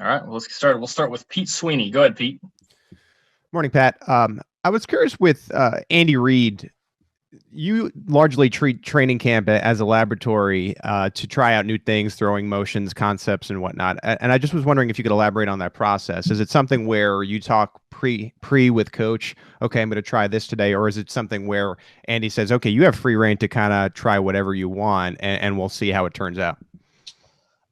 All right, well, let's get started. We'll start with Pete Sweeney. Go ahead, Pete. Morning, Pat. I was curious with Andy Reid. You largely treat training camp as a laboratory to try out new things, throwing motions, concepts, and whatnot. And I just was wondering if you could elaborate on that process. Is it something where you talk pre with coach, okay, I'm going to try this today, or is it something where Andy says, okay, you have free reign to kind of try whatever you want, and we'll see how it turns out?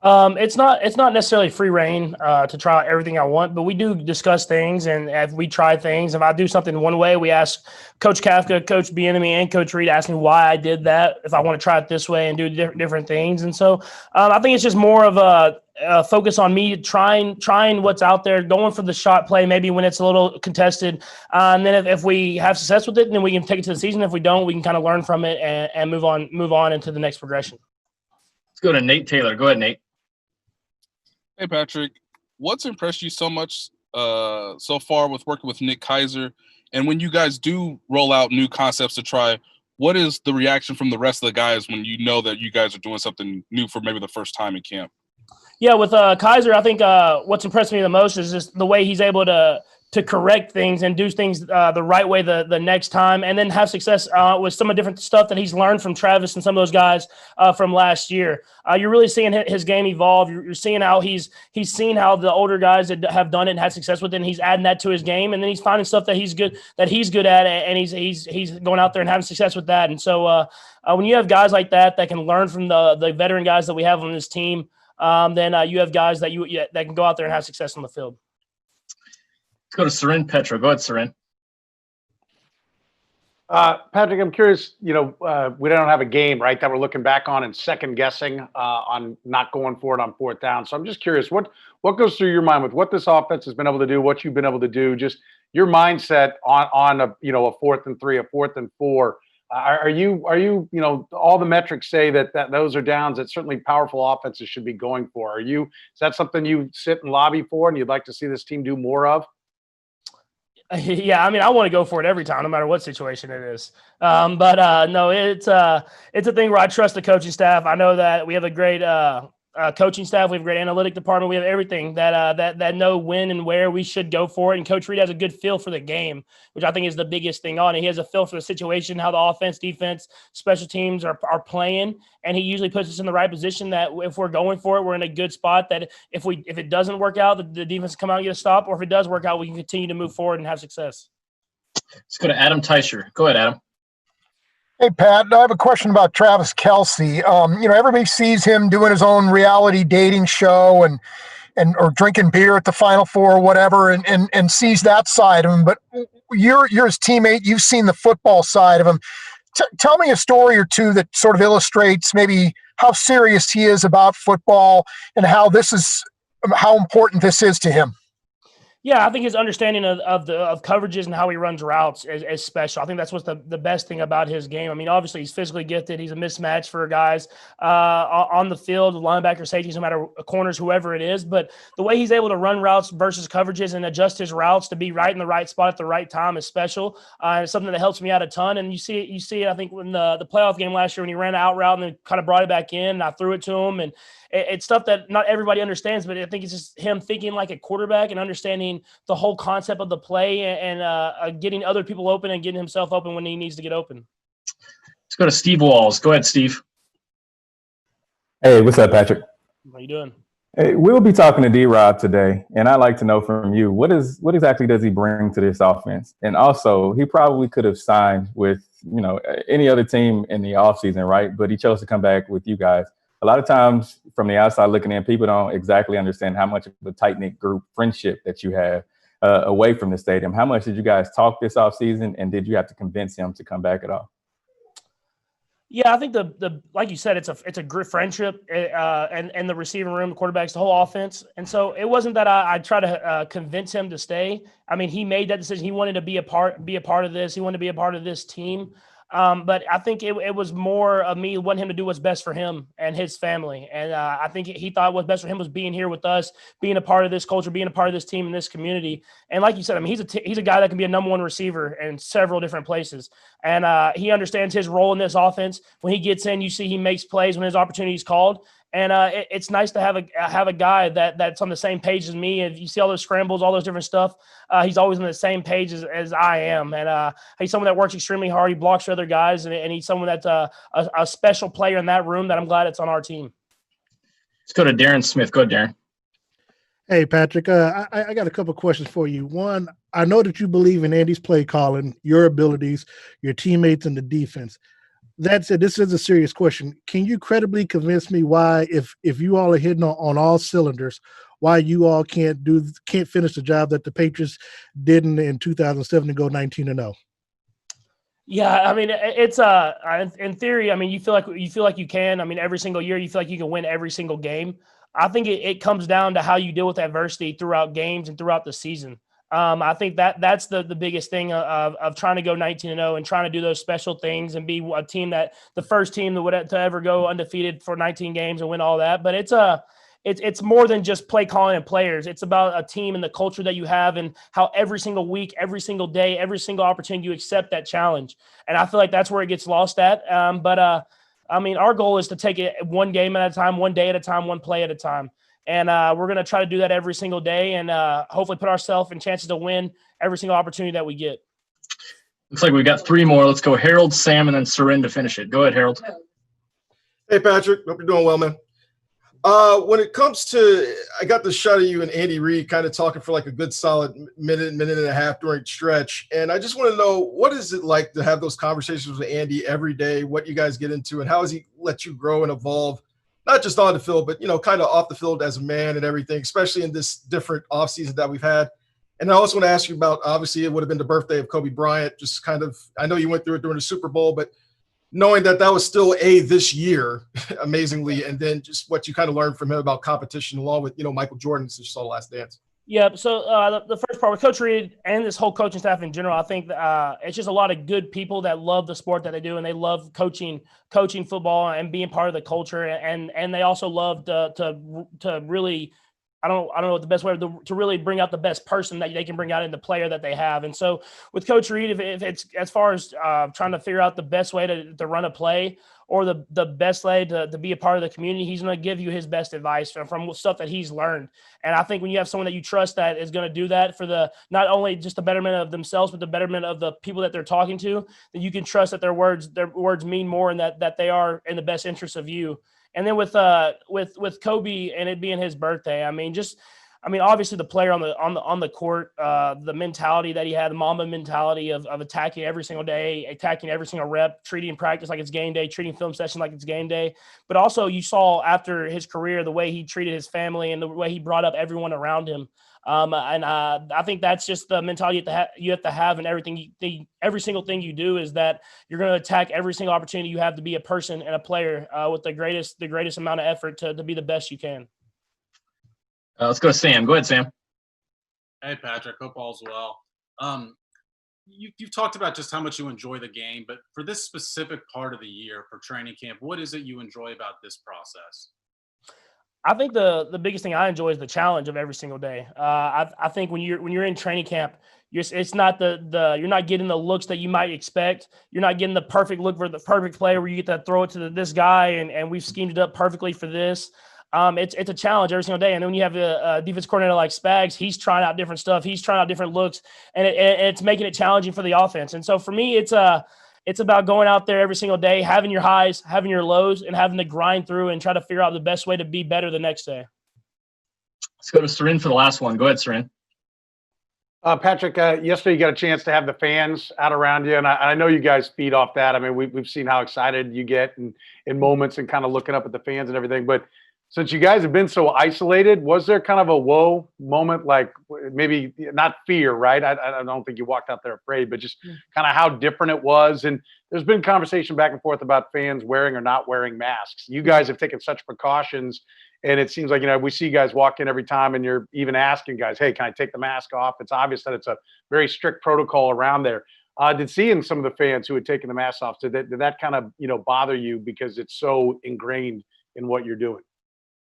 It's not necessarily free reign to try out everything I want, but we do discuss things, and if we try things, if I do something one way, we ask Coach Kafka, Coach Bieniemy, and Coach Reid ask me why I did that, if I want to try it this way and do different things. And so I think it's just more of a focus on me trying what's out there, going for the shot play, maybe when it's a little contested. And then if we have success with it, then we can take it to the season. If we don't, we can kind of learn from it and move on into the next progression. Let's go to Nate Taylor. Go ahead, Nate. Hey, Patrick, what's impressed you so much so far with working with Nick Keizer? And when you guys do roll out new concepts to try, what is the reaction from the rest of the guys when you know that you guys are doing something new for maybe the first time in camp? Yeah, with Keizer, I think what's impressed me the most is just the way he's able to correct things and do things the right way the next time, and then have success with some of the different stuff that he's learned from Travis and some of those guys from last year. You're really seeing his game evolve. You're seeing how he's seen how the older guys that have done it and had success with it, and he's adding that to his game, and then he's finding stuff that he's good at, and he's going out there and having success with that. And so when you have guys like that can learn from the veteran guys that we have on this team, then you have guys that can go out there and have success on the field. Let's go to Seren Petra. Go ahead, Seren. Patrick, I'm curious, we don't have a game, right, that we're looking back on and second guessing on not going for it on fourth down. So I'm just curious, what goes through your mind with what this offense has been able to do, what you've been able to do, just your mindset on a 4th and 3, a 4th and 4. Are you all the metrics say that those are downs that certainly powerful offenses should be going for. Is that something you sit and lobby for and you'd like to see this team do more of? Yeah, I mean, I want to go for it every time, no matter what situation it is. But no, it's a thing where I trust the coaching staff. I know that we have a great coaching staff. We have a great analytic department. We have everything that know when and where we should go for it. And Coach Reid has a good feel for the game, which I think is the biggest thing on it. He has a feel for the situation, how the offense, defense, special teams are playing, and he usually puts us in the right position that if we're going for it, we're in a good spot. That if it doesn't work out, the defense come out and get a stop, or if it does work out, we can continue to move forward and have success. Let's go to Adam Teicher. Go ahead, Adam. Hey, Pat, I have a question about Travis Kelce. Everybody sees him doing his own reality dating show and or drinking beer at the Final Four or whatever and sees that side of him. But you're his teammate. You've seen the football side of him. Tell me a story or two that sort of illustrates maybe how serious he is about football and how important this is to him. Yeah, I think his understanding of coverages and how he runs routes is special. I think that's what's the best thing about his game. I mean, obviously he's physically gifted. He's a mismatch for guys on the field, linebacker, safeties, no matter corners, whoever it is. But the way he's able to run routes versus coverages and adjust his routes to be right in the right spot at the right time is special. It's something that helps me out a ton. And you see it, I think, in the playoff game last year when he ran an out route and then kind of brought it back in, and I threw it to him. And it's stuff that not everybody understands, but I think it's just him thinking like a quarterback and understanding the whole concept of the play and getting other people open and getting himself open when he needs to get open. Let's go to Steve Walls. Go ahead, Steve. Hey, what's up, Patrick? How you doing? Hey, we'll be talking to D-Rob today, and I'd like to know from you, what exactly does he bring to this offense? And also, he probably could have signed with, any other team in the offseason, right? But he chose to come back with you guys. A lot of times from the outside looking in, people don't exactly understand how much of a tight-knit group friendship that you have away from the stadium. How much did you guys talk this offseason, and did you have to convince him to come back at all? Yeah, I think the like you said, it's a good friendship, and the receiving room, the quarterbacks, the whole offense. And so it wasn't that I tried to convince him to stay. I mean, he made that decision. He wanted to be a part of this. He wanted to be a part of this team. But I think it was more of me wanting him to do what's best for him and his family. And I think he thought what's best for him was being here with us, being a part of this culture, being a part of this team and this community. And like you said, I mean, he's a guy that can be a number one receiver in several different places. And he understands his role in this offense. When he gets in, you see he makes plays when his opportunity is called. And it's nice to have a guy that's on the same page as me. If you see all those scrambles, all those different stuff, he's always on the same page as I am. And he's someone that works extremely hard. He blocks for other guys, and he's someone that's a special player in that room that I'm glad it's on our team. Let's go to Darren Smith. Go ahead, Darren. Hey, Patrick, I got a couple questions for you. One, I know that you believe in Andy's play calling, your abilities, your teammates, and the defense. That said, this is a serious question. Can you credibly convince me why, if you all are hitting on all cylinders, why you all can't finish the job that the Patriots didn't in 2007 to go 19-0? Yeah, I mean, it's in theory. I mean, you feel like you can. I mean, every single year you feel like you can win every single game. I think it comes down to how you deal with adversity throughout games and throughout the season. I think that's the biggest thing of trying to go 19-0 and trying to do those special things and be a team that the first team that would to ever go undefeated for 19 games and win all that. But it's more than just play calling and players. It's about a team and the culture that you have and how every single week, every single day, every single opportunity you accept that challenge. And I feel like that's where it gets lost at. I mean, our goal is to take it one game at a time, one day at a time, one play at a time. And we're going to try to do that every single day and hopefully put ourselves in chances to win every single opportunity that we get. Looks like we've got three more. Let's go Harold, Sam, and then Soren to finish it. Go ahead, Harold. Hey, Patrick. Hope you're doing well, man. When it comes to, I got the shot of you and Andy Reid kind of talking for like a good solid minute and a half during stretch. And I just want to know, what is it like to have those conversations with Andy every day, what you guys get into, and how has he let you grow and evolve? Not just on the field, but, kind of off the field as a man and everything, especially in this different offseason that we've had. And I also want to ask you about, obviously, it would have been the birthday of Kobe Bryant. Just kind of, I know you went through it during the Super Bowl, but knowing that was still this year, amazingly, and then just what you kind of learned from him about competition, along with, Michael Jordan, since you saw The Last Dance. Yeah, so the first part with Coach Reid and this whole coaching staff in general, I think it's just a lot of good people that love the sport that they do, and they love coaching football and being part of the culture, and they also love to really, I don't know what the best way to really bring out the best person that they can bring out in the player that they have. And so with Coach Reid, if it's as far as trying to figure out the best way to run a play or the best way to be a part of the community, he's going to give you his best advice from stuff that he's learned. And I think when you have someone that you trust that is going to do that for not only just the betterment of themselves, but the betterment of the people that they're talking to, that you can trust that their words mean more and that they are in the best interest of you. And then with Kobe and it being his birthday, I mean, obviously the player on the court, the mentality that he had, the Mamba mentality of attacking every single day, attacking every single rep, treating practice like it's game day, treating film session like it's game day. But also you saw after his career, the way he treated his family and the way he brought up everyone around him. I think that's just the mentality you have to have in everything. Every single thing you do is that you're going to attack every single opportunity you have to be a person and a player with the greatest amount of effort to be the best you can. Let's go to Sam. Go ahead, Sam. Hey, Patrick. Hope all's well. You've talked about just how much you enjoy the game, but for this specific part of the year for training camp, what is it you enjoy about this process? I think the biggest thing I enjoy is the challenge of every single day. I think when you're in training camp, it's not you're not getting the looks that you might expect. You're not getting the perfect look for the perfect play where you get to throw it to this guy and we've schemed it up perfectly for this. It's a challenge every single day. And then when you have a defense coordinator like Spags, he's trying out different stuff. He's trying out different looks, and it's making it challenging for the offense. And so for me, it's about going out there every single day, having your highs, having your lows, and having to grind through and try to figure out the best way to be better the next day. Let's go to Soren for the last one. Go ahead, Soren. Patrick, yesterday you got a chance to have the fans out around you, and I know you guys feed off that. I mean, we've seen how excited you get in moments and kind of looking up at the fans and everything. But since you guys have been so isolated, was there kind of a whoa moment, like maybe not fear, right? I don't think you walked out there afraid, but just kind of how different it was. And there's been conversation back and forth about fans wearing or not wearing masks. You guys have taken such precautions, and it seems like, we see you guys walk in every time and you're even asking guys, hey, can I take the mask off? It's obvious that it's a very strict protocol around there. Did seeing some of the fans who had taken the masks off, did that kind of, bother you because it's so ingrained in what you're doing?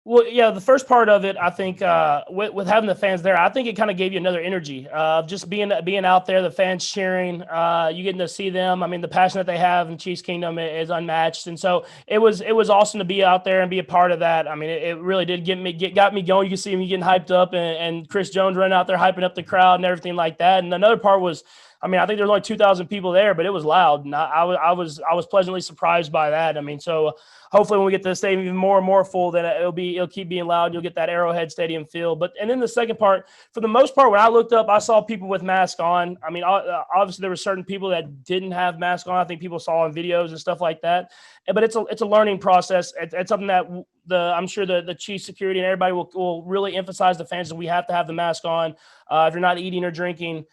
Well, yeah, the first part of it, I think, with having the fans there, I think it kind of gave you another energy of just being out there, the fans cheering, you getting to see them. I mean, the passion that they have in Chiefs Kingdom is unmatched, and so it was awesome to be out there and be a part of that. I mean, it really did got me going. You can see me getting hyped up, and Chris Jones running out there hyping up the crowd and everything like that. And another part was, I mean, I think there was only 2,000 people there, but it was loud, and I was pleasantly surprised by that. I mean, so hopefully when we get to the stadium even more and more full, then it'll keep being loud. You'll get that Arrowhead Stadium feel. And then the second part, for the most part, when I looked up, I saw people with masks on. I mean, obviously there were certain people that didn't have masks on. I think people saw on videos and stuff like that. But it's a learning process. It's something that I'm sure the chief security and everybody will really emphasize the fans that we have to have the mask on. If you're not eating or drinking,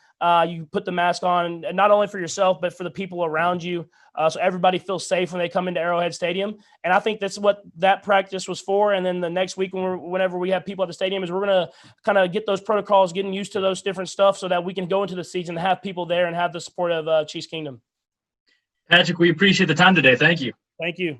you put the mask on, and not only for yourself, but for the people around you. So everybody feels safe when they come into Arrowhead Stadium. And I think that's what that practice was for. And then the next week, whenever we have people at the stadium, is we're going to kind of get those protocols, getting used to those different stuff so that we can go into the season and have people there and have the support of Chiefs Kingdom. Patrick, we appreciate the time today. Thank you. Thank you.